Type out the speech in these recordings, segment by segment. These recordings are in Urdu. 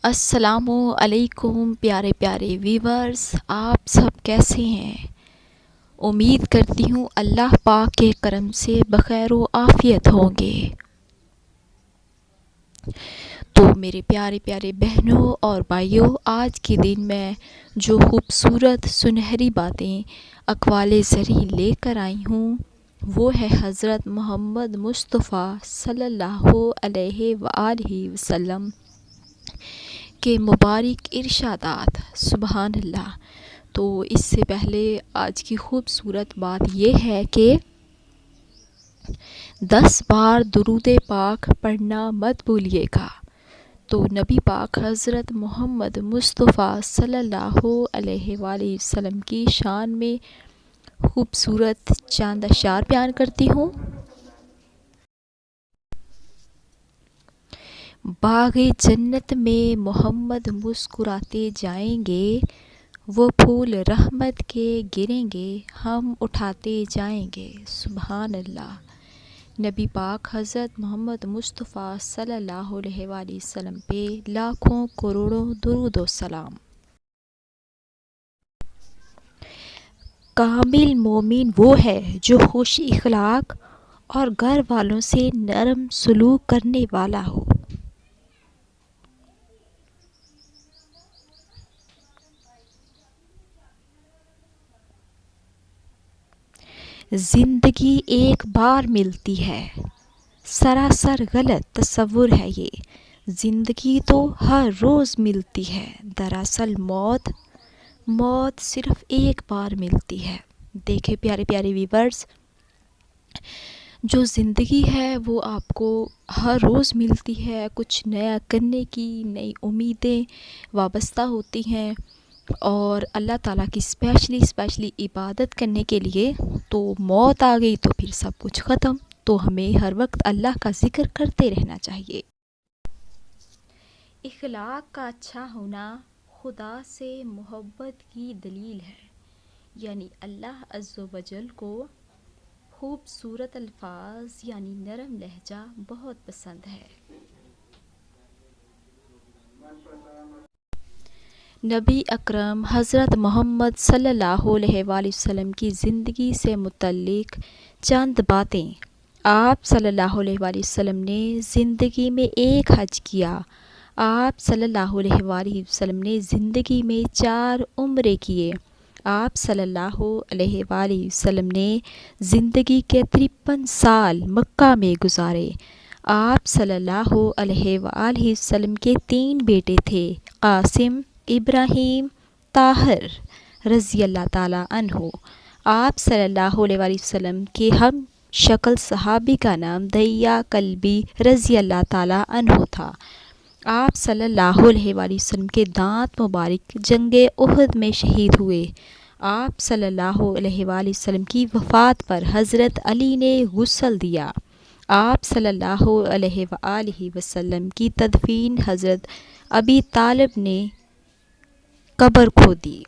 السلام علیکم پیارے پیارے ویورز، آپ سب کیسے ہیں؟ امید کرتی ہوں اللہ پاک کے کرم سے بخیر و عافیت ہوں گے۔ تو میرے پیارے پیارے بہنوں اور بھائیوں، آج کے دن میں جو خوبصورت سنہری باتیں اقوال زریں لے کر آئی ہوں وہ ہے حضرت محمد مصطفیٰ صلی اللہ علیہ وآلہ وسلم کے مبارک ارشادات۔ سبحان اللہ۔ تو اس سے پہلے آج کی خوبصورت بات یہ ہے کہ 10 بار درود پاک پڑھنا مت بھولیے گا۔ تو نبی پاک حضرت محمد مصطفیٰ صلی اللہ علیہ وآلہ وسلم کی شان میں خوبصورت چند اشعار بیان کرتی ہوں۔ باغ جنت میں محمد مسکراتے جائیں گے، وہ پھول رحمت کے گریں گے، ہم اٹھاتے جائیں گے۔ سبحان اللہ۔ نبی پاک حضرت محمد مصطفیٰ صلی اللہ علیہ وآلہ وسلم پہ لاکھوں کروڑوں درود و سلام۔ کامل مومن وہ ہے جو خوش اخلاق اور گھر والوں سے نرم سلوک کرنے والا ہو۔ زندگی ایک بار ملتی ہے، سراسر غلط تصور ہے یہ۔ زندگی تو ہر روز ملتی ہے، دراصل موت صرف ایک بار ملتی ہے۔ دیکھیں پیارے پیارے ویورز، جو زندگی ہے وہ آپ کو ہر روز ملتی ہے، کچھ نیا کرنے کی نئی امیدیں وابستہ ہوتی ہیں، اور اللہ تعالیٰ کی اسپیشلی عبادت کرنے کے لیے تو موت آ گئی تو پھر سب کچھ ختم۔ تو ہمیں ہر وقت اللہ کا ذکر کرتے رہنا چاہیے۔ اخلاق کا اچھا ہونا خدا سے محبت کی دلیل ہے، یعنی اللہ عز و جل کو خوبصورت الفاظ یعنی نرم لہجہ بہت پسند ہے۔ نبی اکرم حضرت محمد صلی اللہ علیہ وآلہ وسلم کی زندگی سے متعلق چند باتیں۔ آپ صلی اللہ علیہ وآلہ وسلم نے زندگی میں ایک حج کیا۔ آپ صلی اللہ علیہ وآلہ وسلم نے زندگی میں 4 عمرے کیے۔ آپ صلی اللہ علیہ وآلہ وسلم نے زندگی کے 53 سال مکہ میں گزارے۔ آپ صلی اللہ علیہ وآلہ وسلم کے 3 بیٹے تھے، قاسم، ابراہیم، طاہر رضی اللہ تعالیٰ عنہ۔ آپ صلی اللہ علیہ وآلہ وسلم کے ہم شکل صحابی کا نام دہیہ کلبی رضی اللہ تعالیٰ عنہ تھا۔ آپ صلی اللہ علیہ وآلہ وسلم کے دانت مبارک جنگ احد میں شہید ہوئے۔ آپ صلی اللہ علیہ وآلہ وسلم کی وفات پر حضرت علی نے غسل دیا۔ آپ صلی اللہ علیہ وآلہ وسلم کی تدفین حضرت ابی طالب نے قبر کھودی۔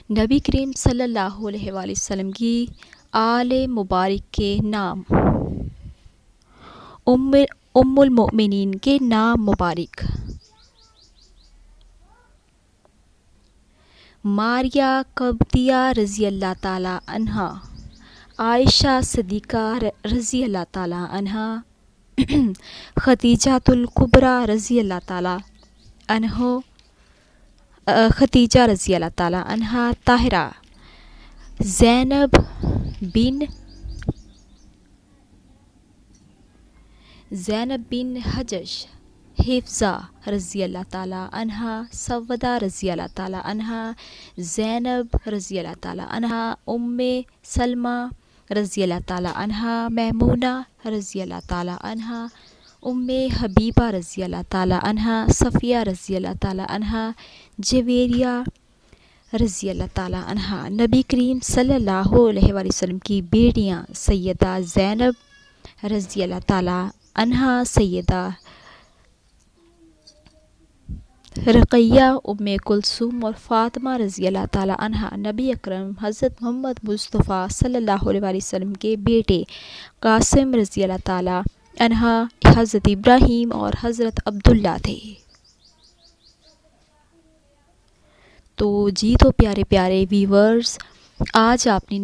نبی کریم صلی اللہ علیہ وآلہ وسلم کی آل مبارک کے نام، ام المؤمنین کے نام مبارک: ماریہ قبطیہ رضی اللہ تعالیٰ عنہا، عائشہ صدیقہ رضی اللہ تعالیٰ عنہا، خدیجہ الکبریٰ رضی اللہ تعالیٰ عنہ، خدیجہ رضی اللہ تعالیٰ عنہا طاہرہ، زینب بن حجش، حفصہ رضی اللہ تعالیٰ عنہا، سودہ رضی اللہ تعالیٰ عنہا، زینب رضی اللہ تعالیٰ عنہا، ام سلمہ رضی اللہ تعالیٰ عنہا، میمونہ رضی اللہ تعالیٰ عنہا، ام حبیبہ رضی اللہ تعالیٰ عنہا، صفیہ رضی اللہ تعالیٰ عنہا، جویریہ رضی اللہ تعالیٰ عنہا۔ نبی کریم صلی اللہ علیہ وآلہ وسلم کی بیٹیاں سیدہ زینب رضی اللہ تعالیٰ عنہا، سیدہ رقیہ، ام کلثوم اور فاطمہ رضی اللہ تعالیٰ عنہا۔ نبی اکرم حضرت محمد مصطفیٰ صلی اللہ علیہ وآلہ وسلم کے بیٹے قاسم رضی اللہ تعالیٰ عنہا حضرت ابراہیم اور حضرت عبداللہ تھے۔ تو جی تو پیارے پیارے ویورز، آج آپ نے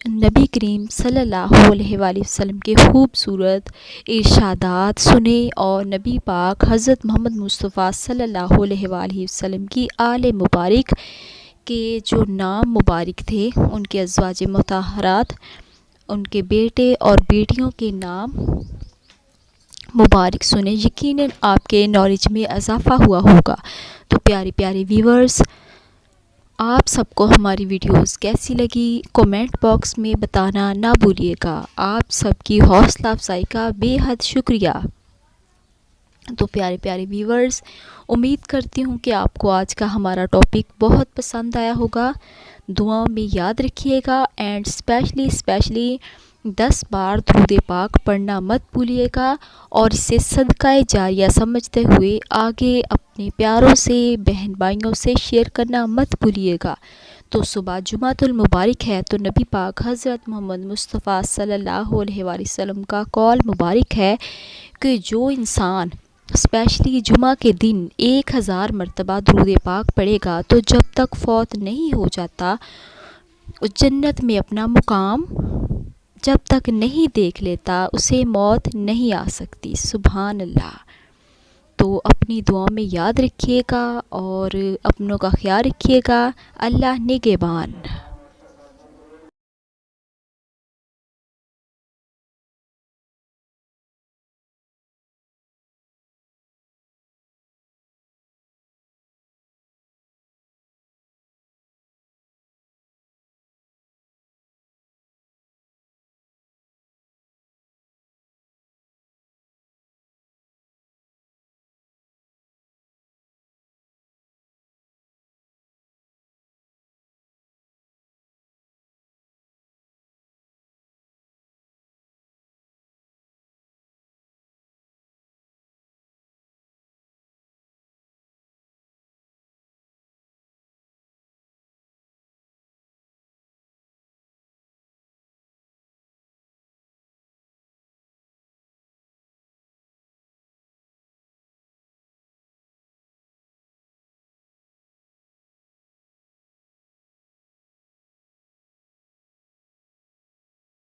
نبی کریم صلی اللہ علیہ وآلہ وسلم کے خوبصورت ارشادات سنے اور نبی پاک حضرت محمد مصطفیٰ صلی اللہ علیہ وآلہ وسلم کی آل مبارک کے جو نام مبارک تھے، ان کے ازواج مطہرات، ان کے بیٹے اور بیٹیوں کے نام مبارک سنے۔ یقیناً آپ کے نالج میں اضافہ ہوا ہوگا۔ تو پیارے پیارے ویورز، آپ سب کو ہماری ویڈیوز کیسی لگی کومنٹ باکس میں بتانا نہ بھولیے گا۔ آپ سب کی حوصلہ افزائی کا بے حد شکریہ۔ تو پیارے پیارے ویورز، امید کرتی ہوں کہ آپ کو آج کا ہمارا ٹاپک بہت پسند آیا ہوگا۔ دعاؤں میں یاد رکھیے گا اینڈ اسپیشلی 10 بار درود پاک پڑھنا مت بھولیے گا، اور اسے صدقہ جاریہ سمجھتے ہوئے آگے اپنے پیاروں سے، بہن بھائیوں سے شیئر کرنا مت بھولیے گا۔ تو صبح جمعۃ المبارک ہے، تو نبی پاک حضرت محمد مصطفیٰ صلی اللہ علیہ وآلہ وسلم کا قول مبارک ہے کہ جو انسان اسپیشلی جمعہ کے دن 1000 مرتبہ درود پاک پڑھے گا تو جب تک فوت نہیں ہو جاتا، اس جنت میں اپنا مقام جب تک نہیں دیکھ لیتا، اسے موت نہیں آ سکتی۔ سبحان اللہ۔ تو اپنی دعاؤں میں یاد رکھیے گا اور اپنوں کا خیال رکھیے گا۔ اللہ نگہبان۔